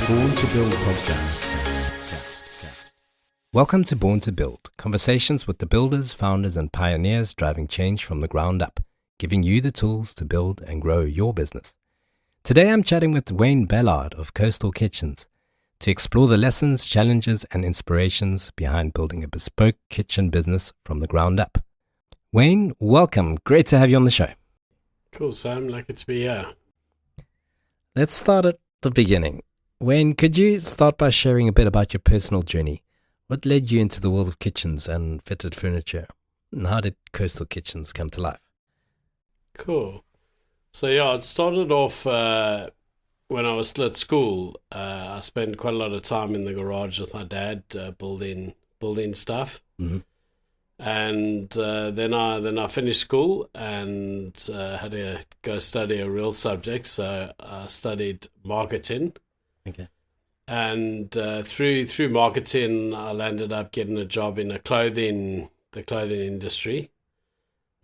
Born to Build podcast. Welcome to Born to Build, conversations with the builders, founders, and pioneers driving change from the ground up, giving you the tools to build and grow your business. Today I'm chatting with Wayne Ballard of Coastal Kitchens to explore the lessons, challenges, and inspirations behind building a bespoke kitchen business from the ground up. Wayne, welcome. Great to have you on the show. Cool, Sam. Lucky to be here. Let's start at the beginning. Wayne, could you start by sharing a bit about your personal journey? What led you into the world of kitchens and fitted furniture? And how did Coastal Kitchens come to life? Cool. So it started off when I was still at school. I spent quite a lot of time in the garage with my dad building stuff. Mm-hmm. And then I finished school and had to go study a real subject. So I studied marketing. Okay. And through marketing, I landed up getting a job in the clothing industry,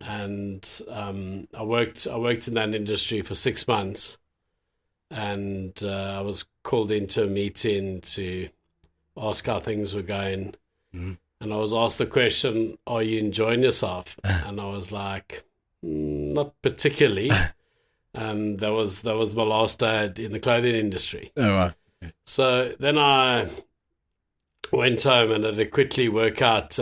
and I worked in that industry for 6 months, and I was called into a meeting to ask how things were going, and I was asked the question, "Are you enjoying yourself?" And I was like, "Not particularly." And that was my last day in the clothing industry. Oh, right. So then I went home and had to quickly work out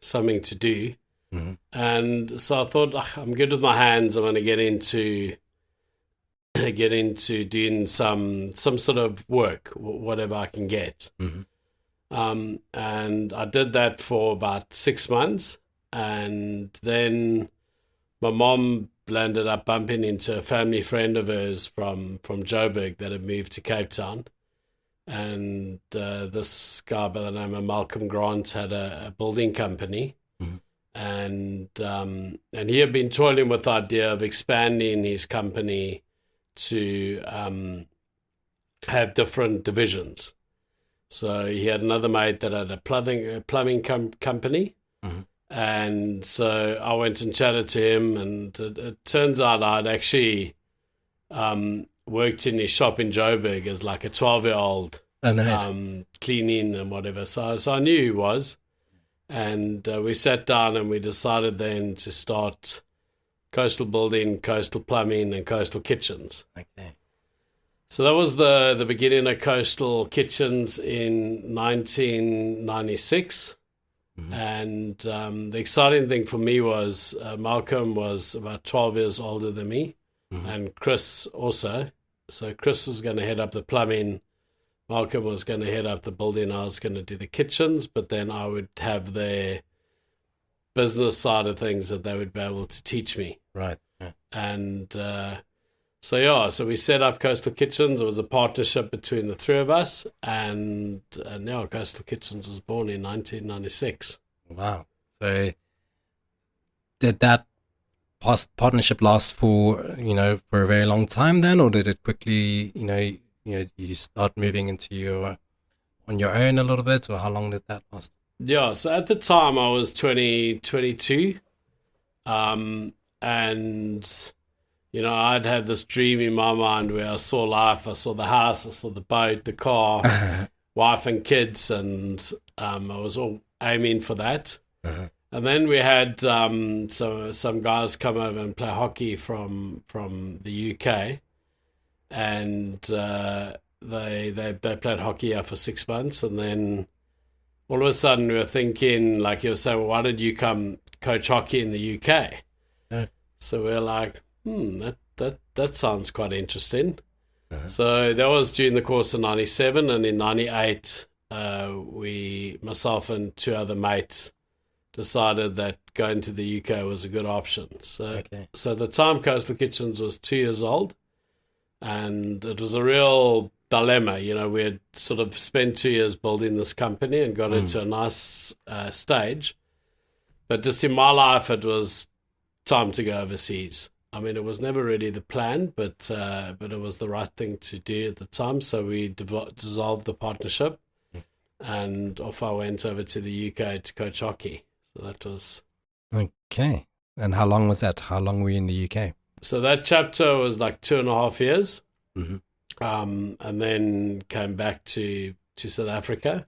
something to do. Mm-hmm. And so I thought, I'm good with my hands. I'm going to get into doing some sort of work, whatever I can get. Mm-hmm. And I did that for about 6 months. And then my mom landed up bumping into a family friend of hers from Joburg that had moved to Cape Town. And this guy by the name of Malcolm Grant had a building company. Mm-hmm. And he had been toiling with the idea of expanding his company to have different divisions. So he had another mate that had a plumbing company. Mm-hmm. And so I went and chatted to him, and it turns out I'd actually worked in his shop in Joburg as like a 12-year-old, Oh, nice. cleaning and whatever. So I knew he was. And we sat down and we decided then to start Coastal Building, Coastal Plumbing, and Coastal Kitchens. Okay. So that was the beginning of Coastal Kitchens in 1996. Mm-hmm. And the exciting thing for me was Malcolm was about 12 years older than me, Mm-hmm. and Chris also. So Chris was going to head up the plumbing, Malcolm was going to head up the building, I was going to do the kitchens, but then I would have the business side of things that they would be able to teach me. Right. Yeah. And so we set up Coastal Kitchens. It was a partnership between the three of us, and now Coastal Kitchens was born in 1996. Wow. So did that partnership last for a very long time then, or did it quickly, you start moving into on your own a little bit, or how long did that last? Yeah, so at the time I was 22, and I'd had this dream in my mind where I saw life. I saw the house, I saw the boat, the car, wife and kids, and I was all aiming for that. Uh-huh. And then we had some guys come over and play hockey from the UK, and they played hockey here for 6 months, and then all of a sudden we were thinking, like you were saying, well, why did you come coach hockey in the UK? So we're like, that sounds quite interesting. Uh-huh. So that was during the course of 97, and in 98, myself and two other mates decided that going to the UK was a good option. So at the time, Coastal Kitchens was 2 years old, and it was a real dilemma. We had sort of spent 2 years building this company and got it to a nice stage. But just in my life, it was time to go overseas. I mean, it was never really the plan, but it was the right thing to do at the time. So we dissolved the partnership, and off I went over to the UK to coach hockey. So that was... Okay. And how long was that? How long were you in the UK? So that chapter was like 2.5 years. Mm-hmm. and then came back to South Africa.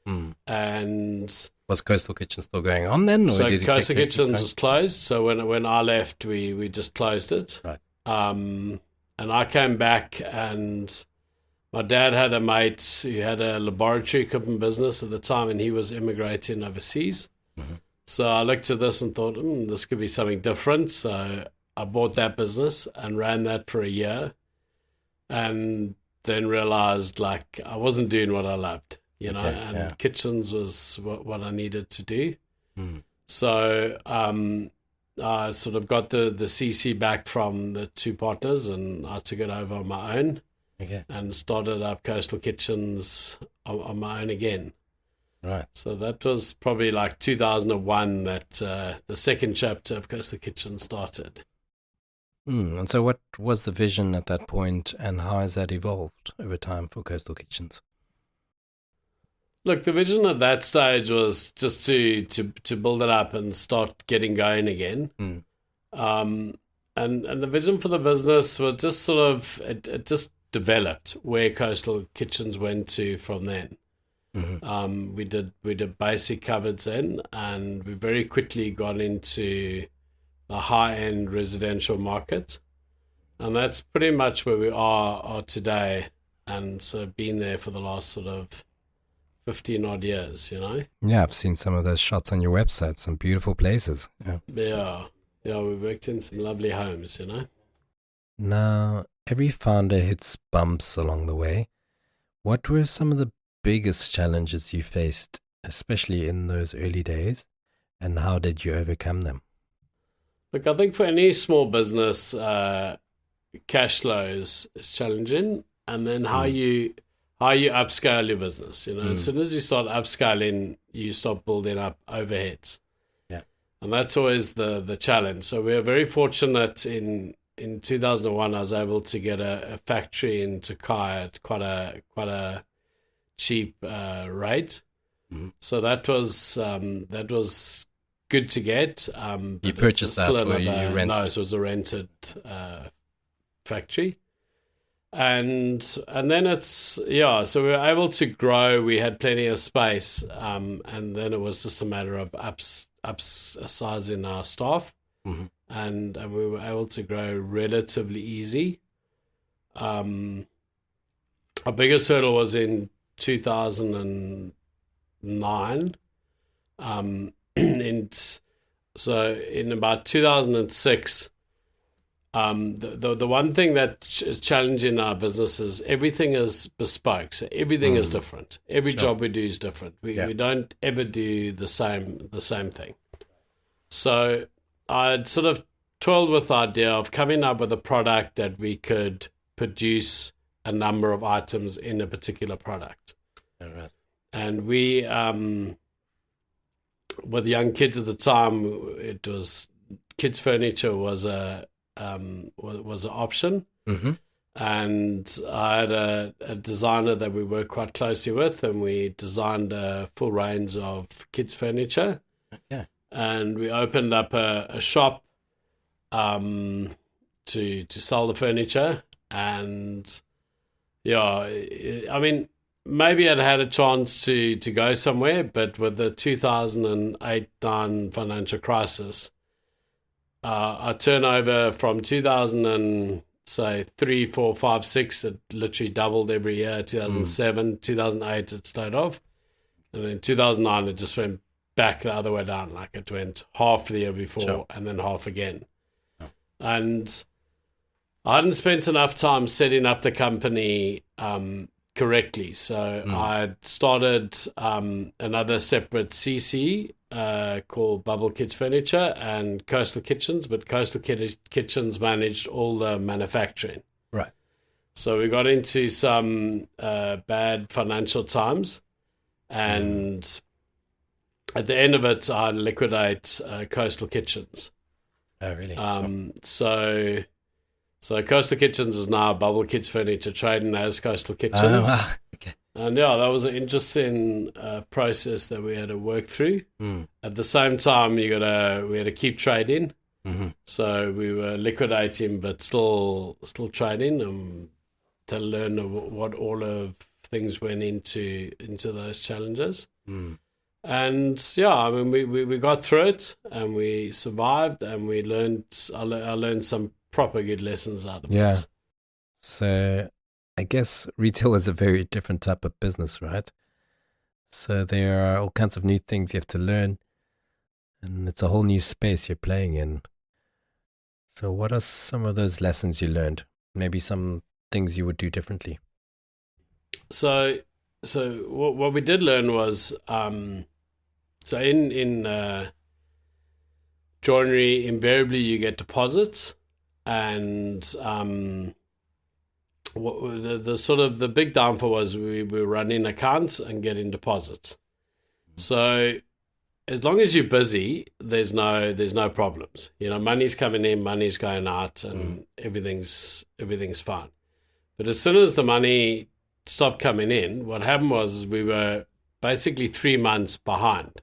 And was Coastal Kitchen still going on then? Or so did Coastal Kitchen was closed. So when I left, we just closed it. Right. And I came back, and my dad had a mate who had a laboratory equipment business at the time, and he was immigrating overseas. So I looked at this and thought, this could be something different. So I bought that business and ran that for a year, and then realized like I wasn't doing what I loved. And kitchens was what I needed to do. So I sort of got the CC back from the two partners, and I took it over on my own and started up Coastal Kitchens on my own again. Right. So that was probably like 2001 that the second chapter of Coastal Kitchen started. And so what was the vision at that point, and how has that evolved over time for Coastal Kitchens? Look, the vision at that stage was just to build it up and start getting going again. And the vision for the business was just sort of, it just developed where Coastal Kitchens went to from then. We did basic cupboards then, and we very quickly got into the high-end residential market. And that's pretty much where we are today. And so been there for the last sort of 15 odd years, Yeah, I've seen some of those shots on your website, some beautiful places. Yeah, we worked in some lovely homes, Now, every founder hits bumps along the way. What were some of the biggest challenges you faced, especially in those early days, and how did you overcome them? Look, I think for any small business, cash flow is challenging, and then how you upscale your business. As soon as you start upscaling, you start building up overheads. And that's always the challenge. So we are very fortunate in 2001, I was able to get a factory in Turkey at quite a cheap rate. So that was good to get. You purchased that, or you rented? No, it was a rented factory. And then so we were able to grow. We had plenty of space, and then it was just a matter of upsizing our staff, and we were able to grow relatively easy. Our biggest hurdle was in 2009, so in about 2006. The one thing that is challenging our business is everything is bespoke. So everything is different. Every job we do is different. We don't ever do the same thing. So I'd sort of toiled with the idea of coming up with a product that we could produce a number of items in a particular product. All right. And we, with young kids at the time, it was kids furniture was an option. And I had a designer that we worked quite closely with, and we designed a full range of kids furniture. And we opened up a shop to sell the furniture. And I mean, maybe I'd had a chance to go somewhere, but with the 2008-9 financial crisis, our turnover from 2003, 4, 5, 6, it literally doubled every year. 2007, 2008, it stayed off. And then 2009, it just went back the other way down. Like it went half the year before and then half again. And I hadn't spent enough time setting up the company correctly. So I started another separate CC called Bubble Kids Furniture and Coastal Kitchens, but Coastal Kitchens managed all the manufacturing. Right. So we got into some bad financial times, and at the end of it, I liquidate Coastal Kitchens. Oh, really? So Coastal Kitchens is now Bubble Kids Furniture trading as Coastal Kitchens. Oh, wow. Okay. And that was an interesting process that we had to work through. At the same time, we had to keep trading. So we were liquidating, but still trading. to learn what all of things went into those challenges. And yeah, I mean, we got through it and we survived, and we learned. I learned some proper good lessons out of it. So I guess retail is a very different type of business, right? So there are all kinds of new things you have to learn, and it's a whole new space you're playing in. So what are some of those lessons you learned? Maybe some things you would do differently. So what we did learn was, so in joinery, invariably you get deposits, and the sort of the big downfall was we were running accounts and getting deposits. So as long as you're busy, there's no problems. Money's coming in, money's going out, and everything's fine. But as soon as the money stopped coming in, what happened was we were basically 3 months behind,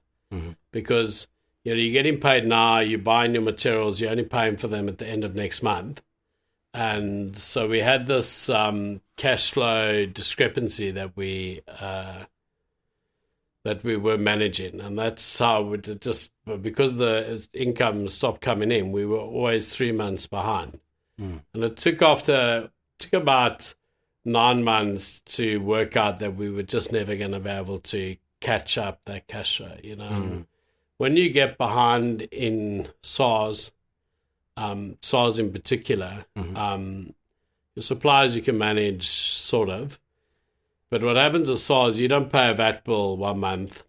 because you're getting paid now, you're buying your materials, you're only paying for them at the end of next month. And so we had this cash flow discrepancy that we were managing, and that's how we just, because the income stopped coming in, we were always 3 months behind. And it took about 9 months to work out that we were just never going to be able to catch up that cash flow. When you get behind in SARS in particular, your suppliers you can manage sort of, but what happens is SARS, you don't pay a VAT bill 1 month,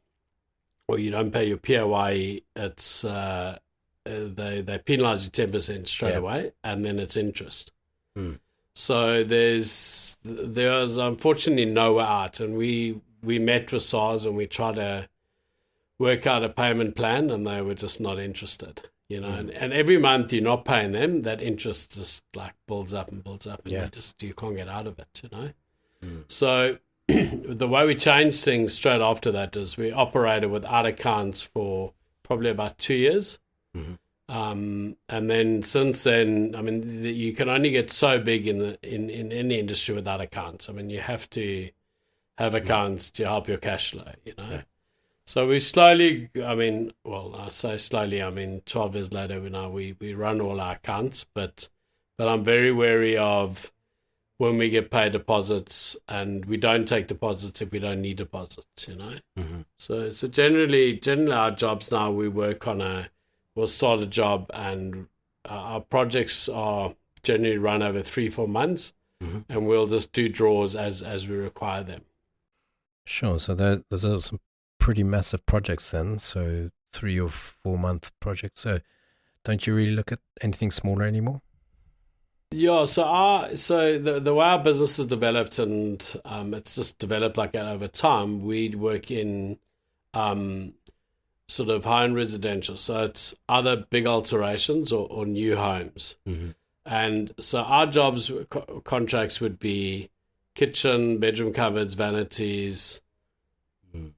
or you don't pay your PAYE. It's they penalise you 10% straight away, and then it's interest. So there's unfortunately no way out, and we met with SARS and we tried to work out a payment plan, and they were just not interested. And every month you're not paying them, that interest just like builds up, and you can't get out of it. So the way we changed things straight after that is we operated without accounts for probably about 2 years. And then since then, I mean, you can only get so big in any industry without accounts. I mean, you have to have accounts to help your cash flow. So we slowly, I say slowly, 12 years later, we run all our accounts, but I'm very wary of when we get paid deposits, and we don't take deposits if we don't need deposits, So generally our jobs now, we'll start a job, and our projects are generally run over 3-4 months, and we'll just do draws as we require them. Sure. So there's some pretty massive projects then, so 3 or 4 month projects. So don't you really look at anything smaller anymore? Yeah, so the way our business has developed, and it's just developed like that over time, we work in sort of high-end residential. So it's either big alterations or new homes. And so our jobs, contracts would be kitchen, bedroom cupboards, vanities,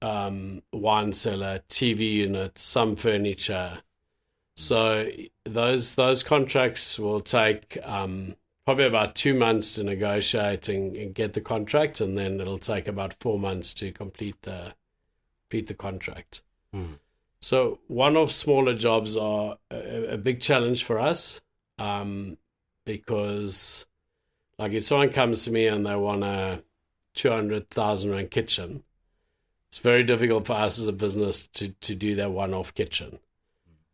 wine cellar, TV units, some furniture. So those contracts will take probably about 2 months to negotiate and get the contract, and then it'll take about 4 months to complete the contract. So one-off smaller jobs are a big challenge for us, because like if someone comes to me and they want a 200,000 rand kitchen, it's very difficult for us as a business to do that one-off kitchen.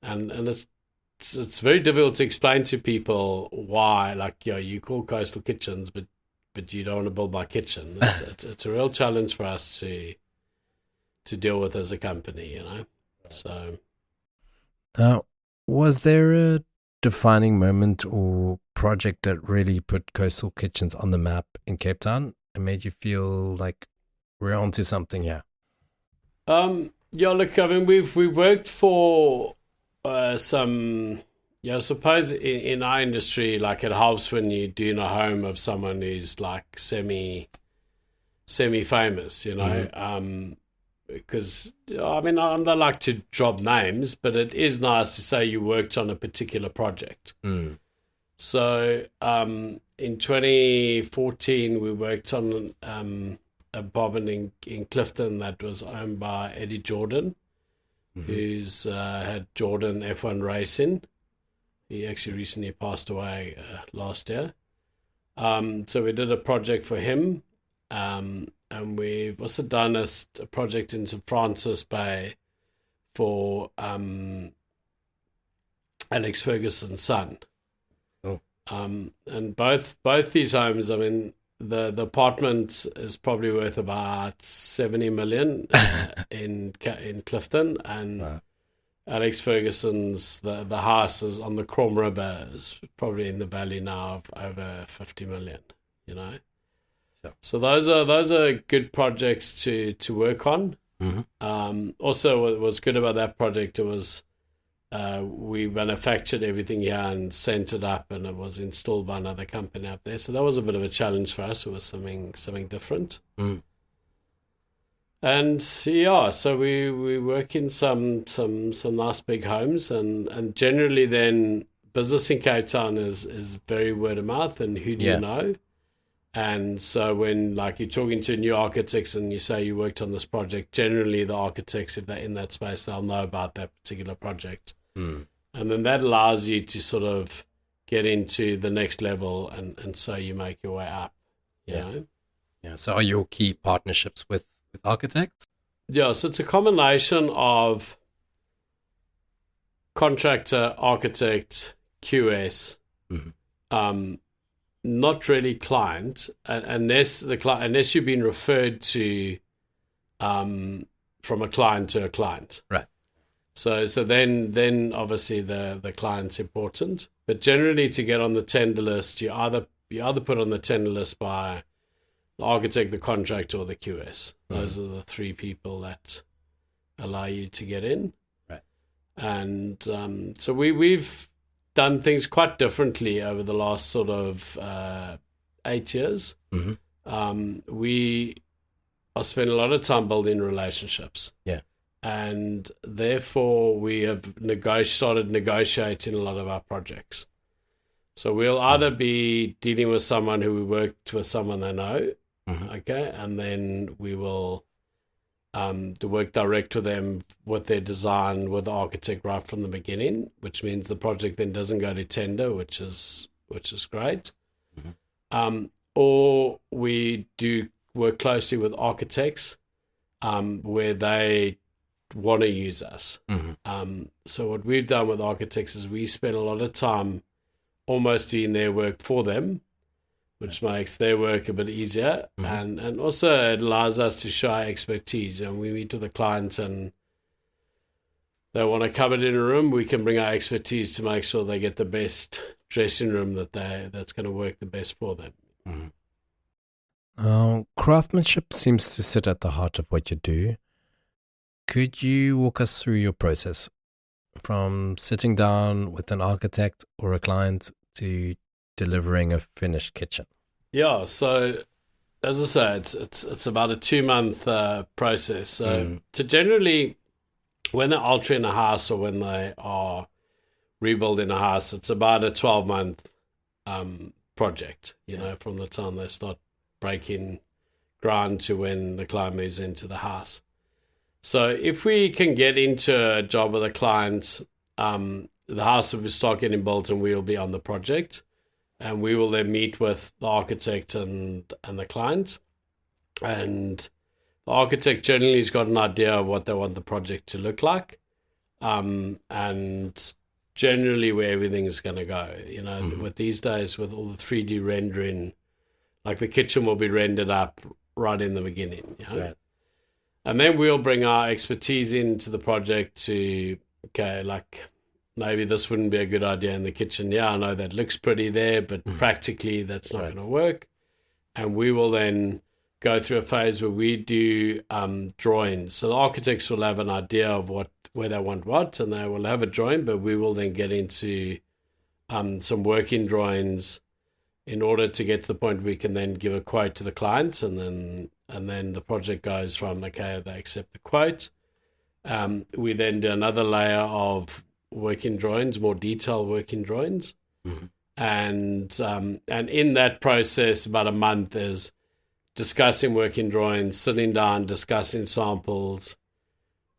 And it's very difficult to explain to people why, like, you call Coastal Kitchens, but you don't want to build my kitchen. It's a real challenge for us to deal with as a company, So now, was there a defining moment or project that really put Coastal Kitchens on the map in Cape Town and made you feel like we're onto something here? Look, I mean, we've worked for some, I suppose in our industry, like it helps when you're doing a home of someone who's like semi-famous, because, I mean, I don't like to drop names, but it is nice to say you worked on a particular project. So in 2014, we worked on a bobbin in Clifton that was owned by Eddie Jordan, who's had Jordan F1 Racing. He actually recently passed away last year. So we did a project for him. And we've also done a project in St. Francis Bay for Alex Ferguson's son. Oh. And both these homes, I mean, the apartment is probably worth about 70 million in Clifton, and wow. Alex Ferguson's the house is on the Crom River, is probably in the value now of over 50 million. You know, sure. So those are good projects to work on. Also, what was good about that project, it was we manufactured everything here and sent it up, and it was installed by another company up there. So that was a bit of a challenge for us. It was something different. And yeah, so we work in some nice big homes, and generally then business in Cape Town is very word of mouth, and who do you know? And so when like you're talking to new architects and you say you worked on this project, generally the architects, if they're in that space, they'll know about that particular project. And then that allows you to sort of get into the next level, and so you make your way up, you know? Yeah. So are your key partnerships with architects? Yeah, so it's a combination of contractor, architect, QS, not really client, unless you've been referred to from a client to a client. Right. So then obviously the client's important. But generally to get on the tender list, you either put on the tender list by the architect, the contractor, or the QS. Those are the three people that allow you to get in. Right. And so we've done things quite differently over the last sort of 8 years. We are spending a lot of time building relationships. Yeah. And therefore we have started negotiating a lot of our projects. So we'll either be dealing with someone who we worked with someone they know, okay, and then we will to work direct with them with their design with the architect right from the beginning, which means the project then doesn't go to tender, which is great. Or we do work closely with architects where they want to use us. So what we've done with architects is we spend a lot of time almost doing their work for them, which makes their work a bit easier. And also it allows us to show our expertise. And we meet with a client and they want to come in a room, we can bring our expertise to make sure they get the best dressing room that's going to work the best for them. Craftsmanship seems to sit at the heart of what you do. Could you walk us through your process from sitting down with an architect or a client to delivering a finished kitchen? Yeah, so as I say, it's about a 2-month process. So generally, when they're altering a house or when they are rebuilding a house, it's about a 12-month project, you know, from the time they start breaking ground to when the client moves into the house. So if we can get into a job with a client, the house will start getting built and we will be on the project. And we will then meet with the architect and the client. And the architect generally has got an idea of what they want the project to look like. And generally where everything is going to go. You know, with these days, with all the 3D rendering, like the kitchen will be rendered up right in the beginning. You know? Right. And then we'll bring our expertise into the project to, okay, like maybe this wouldn't be a good idea in the kitchen. Yeah, I know that looks pretty there, but practically that's not going to work. And we will then go through a phase where we do drawings. So the architects will have an idea of where they want what, and they will have a drawing, but we will then get into some working drawings in order to get to the point we can then give a quote to the client, and then the project goes from, okay, they accept the quote. We then do another layer of working drawings, more detailed working drawings. And in that process, about a month is discussing working drawings, sitting down, discussing samples,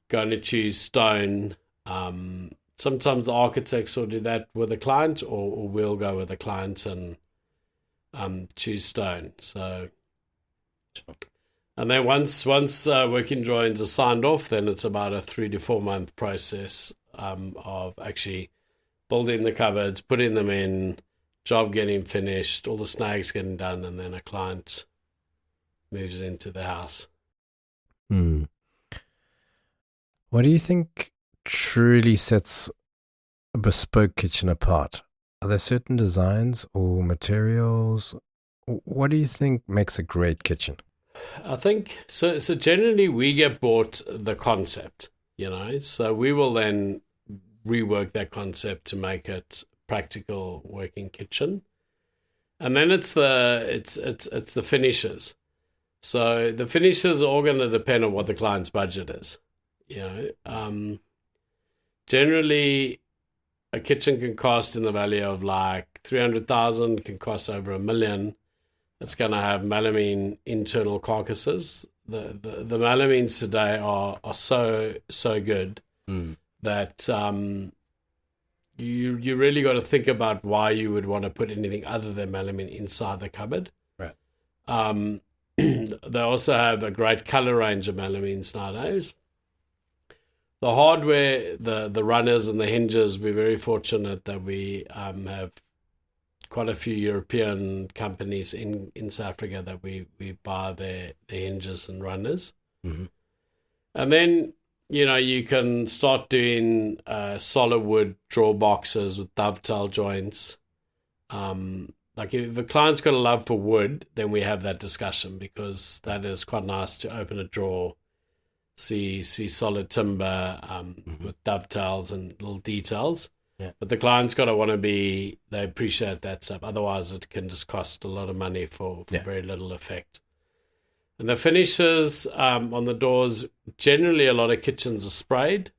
going to choose stone. Sometimes the architects will do that with a client, or we'll go with a client and choose stone. So, and then once working drawings are signed off, then it's about a 3 to 4 month process of actually building the cupboards, putting them in, job getting finished, all the snags getting done, and then a client moves into the house. What do you think truly sets a bespoke kitchen apart? Are there certain designs or materials? What do you think makes a great kitchen? I think so. So generally, we get bought the concept, so we will then rework that concept to make it practical working kitchen, and then it's the finishes. So the finishes are all going to depend on what the client's budget is. Generally, a kitchen can cost in the value of like 300,000, can cost over $1 million. It's going to have melamine internal carcasses. The melamines today are so good that you really got to think about why you would want to put anything other than melamine inside the cupboard. Right. They also have a great color range of melamines nowadays. The hardware, the runners and the hinges, we're very fortunate that we have quite a few European companies in South Africa that we buy their hinges and runners. Mm-hmm. And then, you can start doing solid wood drawer boxes with dovetail joints. Like if a client's got a love for wood, then we have that discussion, because that is quite nice to open a drawer, see solid timber with dovetails and little details. Yeah. But the client's got to want to they appreciate that stuff. Otherwise, it can just cost a lot of money for very little effect. And the finishes on the doors, generally a lot of kitchens are sprayed.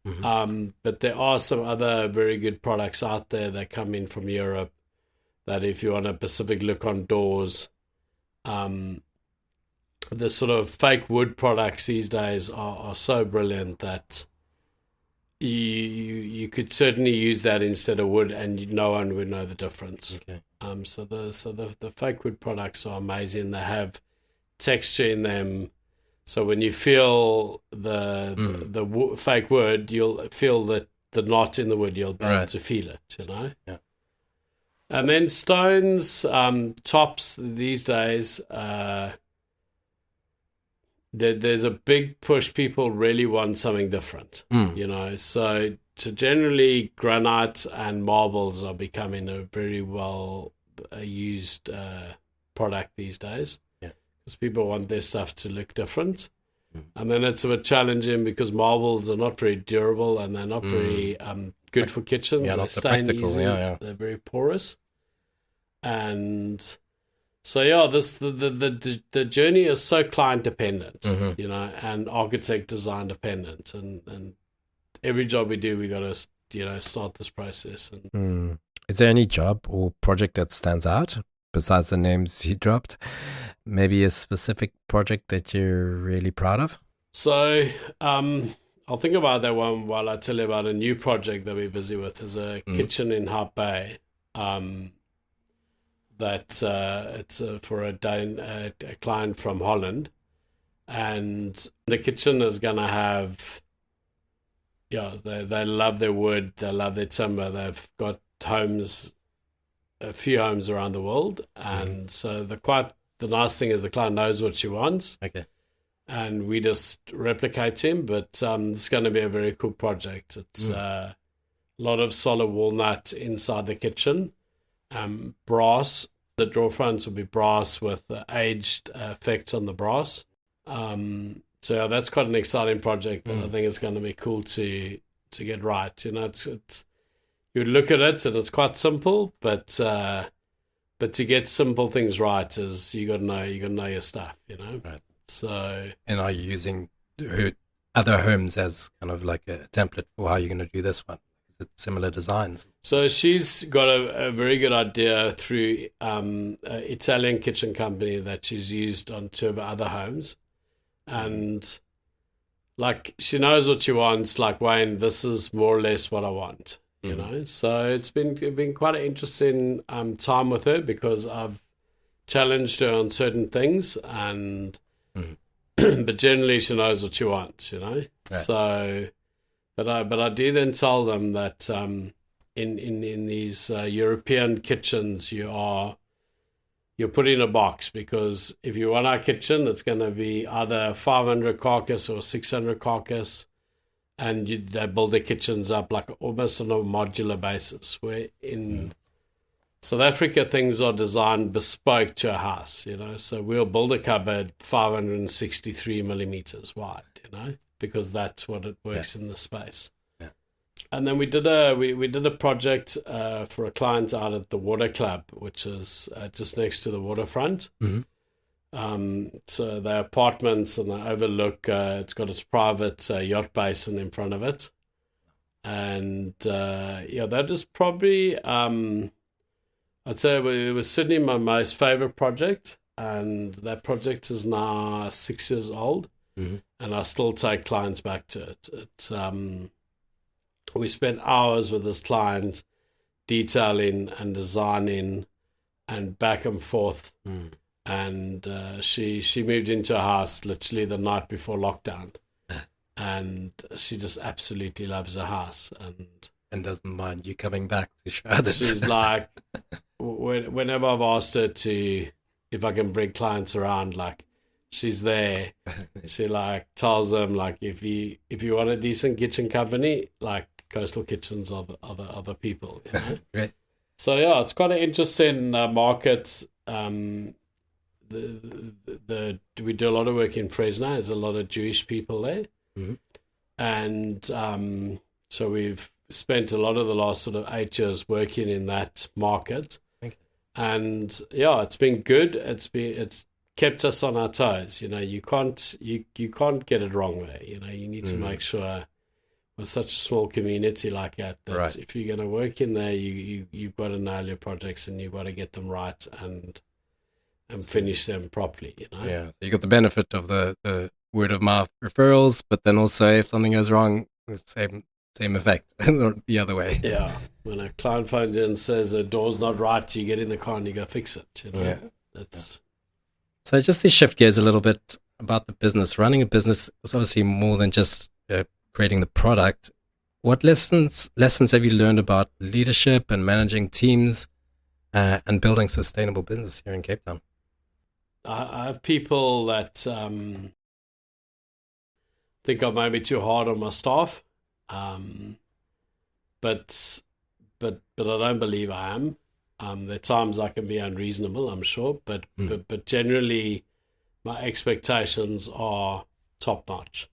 Mm-hmm. But there are some other very good products out there that come in from Europe that if you want a Pacific look on doors, the sort of fake wood products these days are so brilliant that you could certainly use that instead of wood, and no one would know the difference. Okay. So the fake wood products are amazing. They have texture in them, so when you feel the fake wood, you'll feel that the knot in the wood. You'll be able to feel it. Yeah. And then stones, tops these days. There's a big push. People really want something different, So generally, granite and marbles are becoming a very well used product these days, because people want their stuff to look different. And then it's a bit challenging because marbles are not very durable and they're not very good for kitchens. They stain easy. They're very porous, and so the journey is so client dependent, and architect design dependent, and every job we do, we got to start this process. And is there any job or project that stands out besides the names you dropped? Maybe a specific project that you're really proud of? So I'll think about that one while I tell you about a new project that we're busy with. There's a kitchen in Hout Bay. That it's for a client from Holland, and the kitchen is going to have, they love their wood, they love their timber. They've got a few homes around the world, and so the nice thing is the client knows what she wants. Okay. And we just replicate him, but it's going to be a very cool project. It's a lot of solid walnut inside the kitchen. Brass. The drawer fronts will be brass with aged effects on the brass. So that's quite an exciting project that I think is going to be cool to get right. It's you look at it and it's quite simple, but to get simple things right is you got to know your stuff. Right. So. And are you using other homes as kind of like a template for how you're going to do this one? Is it similar designs? So she's got a very good idea through an Italian kitchen company that she's used on two of her other homes. And like, she knows what she wants. Like, Wayne, this is more or less what I want, you know? So it's been quite an interesting time with her, because I've challenged her on certain things, and but generally she knows what she wants, you know? Right. So, but I do then tell them that in these European kitchens, you're put in a box, because if you want our kitchen, it's going to be either 500 carcass or 600 carcass, and they build the kitchens up like almost on a modular basis, where in South Africa, things are designed bespoke to a house, you know. So we'll build a cupboard 563 millimeters wide, you know, because that's what it works in the space. Yeah. And then we did a project for a client out at the Water Club, which is just next to the waterfront. So they're apartments, and they overlook. It's got its private yacht basin in front of it, and that is probably. I'd say it was certainly my most favorite project, and that project is now 6 years old, and I still take clients back to it. It's we spent hours with this client detailing and designing and back and forth, and she moved into a house literally the night before lockdown, and she just absolutely loves her house, and doesn't mind you coming back to show this. She's like, whenever I've asked her if I can bring clients around, like, she's there. She like tells them, like, if you want a decent kitchen company, like, Coastal Kitchens are the other people, you know. Right. So yeah, it's quite an interesting market. We do a lot of work in Fresno. There's a lot of Jewish people there, and so we've spent a lot of the last sort of 8 years working in that market. And yeah, it's been good. It's kept us on our toes. You know, you can't get it wrong there. You know, you need to make sure, with such a small community like that right. If you're going to work in there, you've got to nail your projects, and you've got to get them right and finish them properly. You know. Yeah. So you got the benefit of the word of mouth referrals, but then also if something goes wrong, it's the same effect, or the other way. Yeah. When a client phones in and says a door's not right, you get in the car and you go fix it. You know. Yeah. That's. So just to shift gears a little bit about the business. Running a business is obviously more than just creating the product. What lessons have you learned about leadership and managing teams and building sustainable business here in Cape Town? I have people that think I may be too hard on my staff, but I don't believe I am. There are times I can be unreasonable, I'm sure, but generally my expectations are top notch.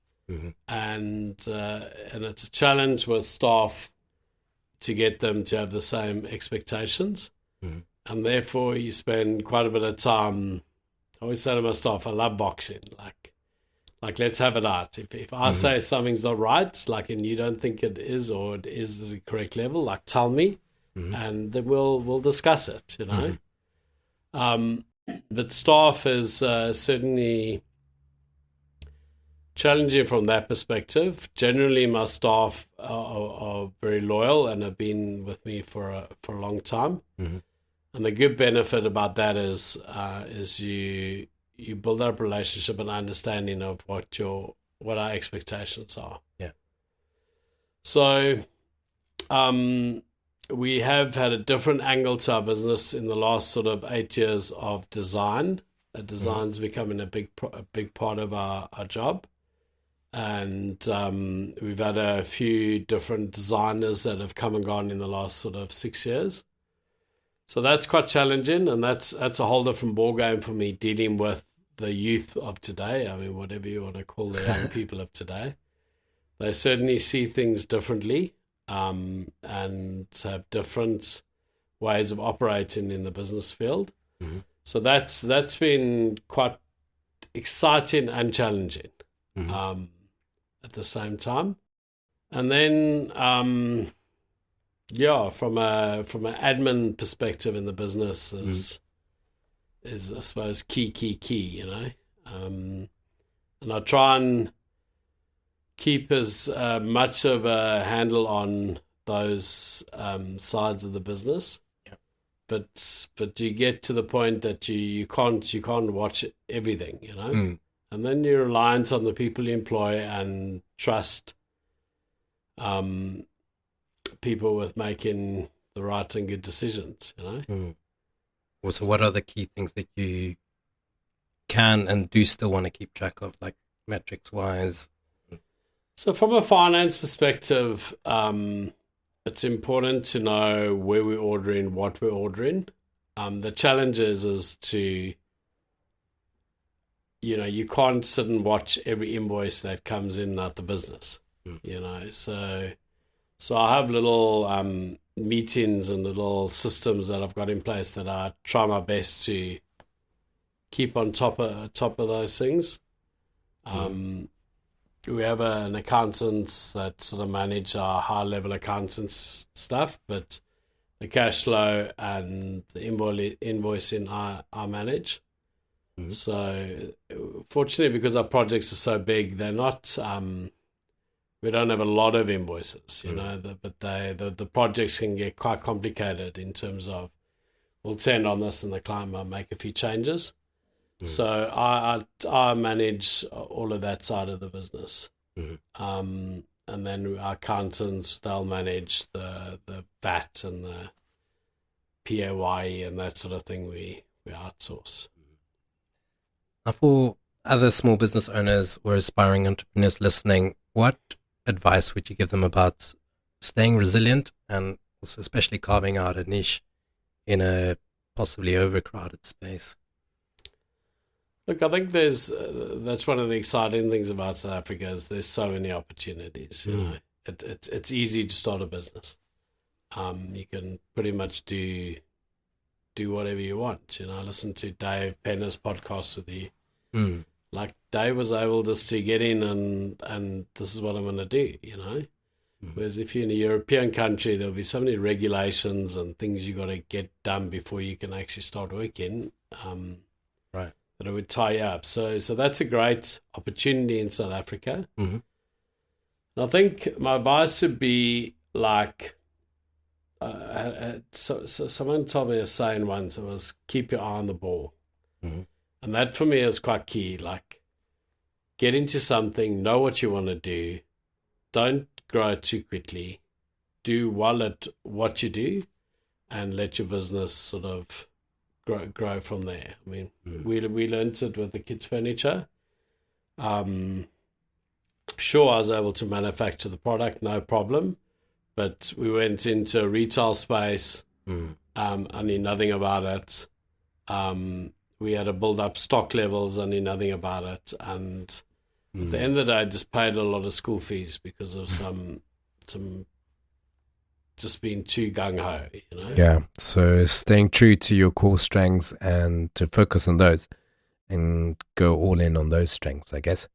And it's a challenge with staff to get them to have the same expectations. And therefore you spend quite a bit of time. I always say to my staff, I love boxing. Like let's have it out. If I say something's not right, like, and you don't think it is, or it is the correct level, like, tell me, and then we'll discuss it, you know. But staff is certainly challenging from that perspective. Generally, my staff are very loyal and have been with me for a long time. And the good benefit about that is you build up a relationship and understanding of what our expectations are. Yeah. So, we have had a different angle to our business in the last sort of 8 years of design. Design's becoming a big part of our job. And we've had a few different designers that have come and gone in the last sort of 6 years. So that's quite challenging, and that's a whole different ballgame for me, dealing with the youth of today. I mean, whatever you want to call the young people of today. They certainly see things differently, and have different ways of operating in the business field. So that's been quite exciting and challenging at the same time. And then Yeah, from an admin perspective in the business is I suppose key, you know. And I try and keep as much of a handle on those sides of the business. Yeah. But you get to the point that you can't watch everything, you know. And then you're reliant on the people you employ and trust people with making the right and good decisions, you know. Well, so what are the key things that you can and do still want to keep track of, like metrics wise? So from a finance perspective, it's important to know where we're ordering, what we're ordering. The challenge is to, you know, you can't sit and watch every invoice that comes in at the business, you know. So I have little meetings and little systems that I've got in place that I try my best to keep on top of those things. We have an accountant that sort of manage our high-level accountants stuff, but the cash flow and the invoicing I manage. So fortunately, because our projects are so big, they're not we don't have a lot of invoices, you know, but the projects can get quite complicated in terms of we'll turn on this and the client might make a few changes. So I manage all of that side of the business. And then our accountants, they'll manage the VAT and the PAYE and that sort of thing we outsource. Now, for other small business owners or aspiring entrepreneurs listening, what advice would you give them about staying resilient and also especially carving out a niche in a possibly overcrowded space? Look, I think that's one of the exciting things about South Africa is there's so many opportunities. You know, it's easy to start a business. You can pretty much do whatever you want. You know, I listened to Dave Penner's podcast with you. Like Dave was able just to get in and this is what I'm going to do. You know, whereas if you're in a European country, there'll be so many regulations and things you got to get done before you can actually start working. Right. That it would tie you up. So that's a great opportunity in South Africa. And I think my advice would be like, so someone told me a saying once, it was keep your eye on the ball. And that for me is quite key. Like get into something, know what you want to do. Don't grow too quickly. Do well at what you do and let your business sort of grow from there. I mean, we learned it with the kids' furniture. Sure, I was able to manufacture the product, no problem. But we went into a retail space. I knew nothing about it. We had to build up stock levels. I knew nothing about it. And at the end of the day, I just paid a lot of school fees because of some just being too gung-ho, you know? Yeah, so staying true to your core strengths and to focus on those and go all in on those strengths, I guess.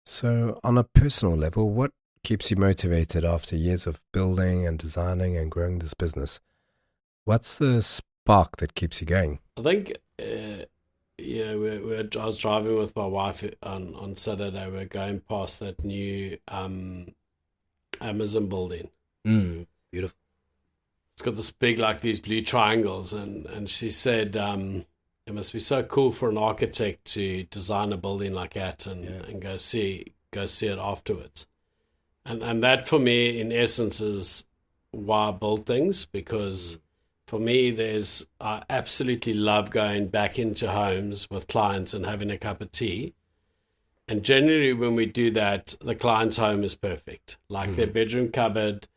So on a personal level, what keeps you motivated after years of building and designing and growing this business? What's the spark that keeps you going? I think, I was driving with my wife on Saturday. We're going past that new Amazon building. Beautiful. It's got this big, like these blue triangles, and she said it must be so cool for an architect to design a building like that and go see it afterwards. And that for me, in essence, is why I build things, because for me, I absolutely love going back into homes with clients and having a cup of tea. And generally, when we do that, the client's home is perfect. Like their bedroom cupboard,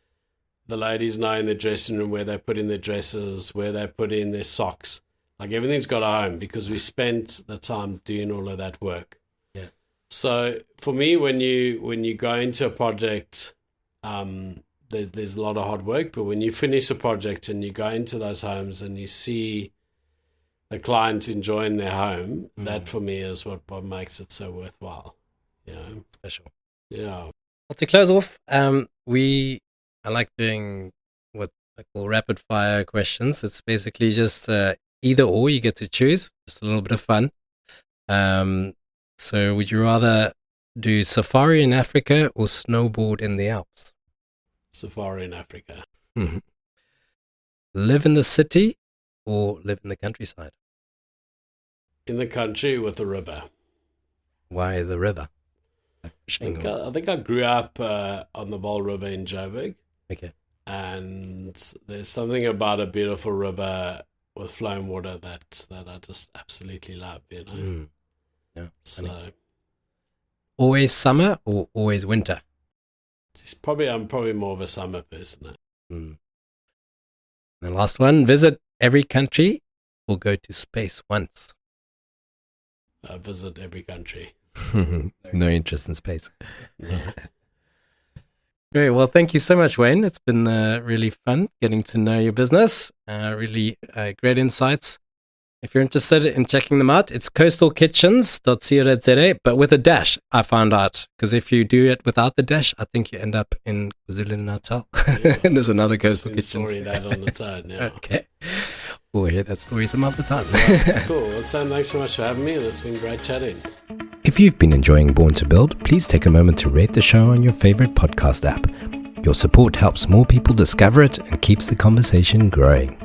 the ladies know in the dressing room where they put in their dresses, where they put in their socks. Like everything's got a home because we spent the time doing all of that work. Yeah. So for me, when you go into a project, there's a lot of hard work, but when you finish a project and you go into those homes and you see the client enjoying their home, that for me is what makes it so worthwhile. Yeah. Special. Yeah. Well, to close off, I like doing I call rapid fire questions. It's basically just either or. You get to choose. Just a little bit of fun. So would you rather do safari in Africa or snowboard in the Alps? Safari in Africa. Mm-hmm. Live in the city or live in the countryside? In the country with a river. Why the river? I think I grew up on the Vaal River in Joburg. Okay. And there's something about a beautiful river with flowing water that I just absolutely love, you know. Yeah. So funny. Always summer or always winter? I'm probably more of a summer person. And the last one, visit every country or go to space once? Visit every country. No interest in space. Great. Well, thank you so much, Wayne. It's been really fun getting to know your business. Really great insights. If you're interested in checking them out, it's coastalkitchens.co.za, but with a dash, I found out. Because if you do it without the dash, I think you end up in KwaZulu-Natal. And there's another Coastal Kitchens. Story that on its own, yeah. Okay. We'll hear that story some other time. Yeah, cool. Well, Sam, thanks so much for having me. It's been great chatting. If you've been enjoying Born to Build, please take a moment to rate the show on your favorite podcast app. Your support helps more people discover it and keeps the conversation growing.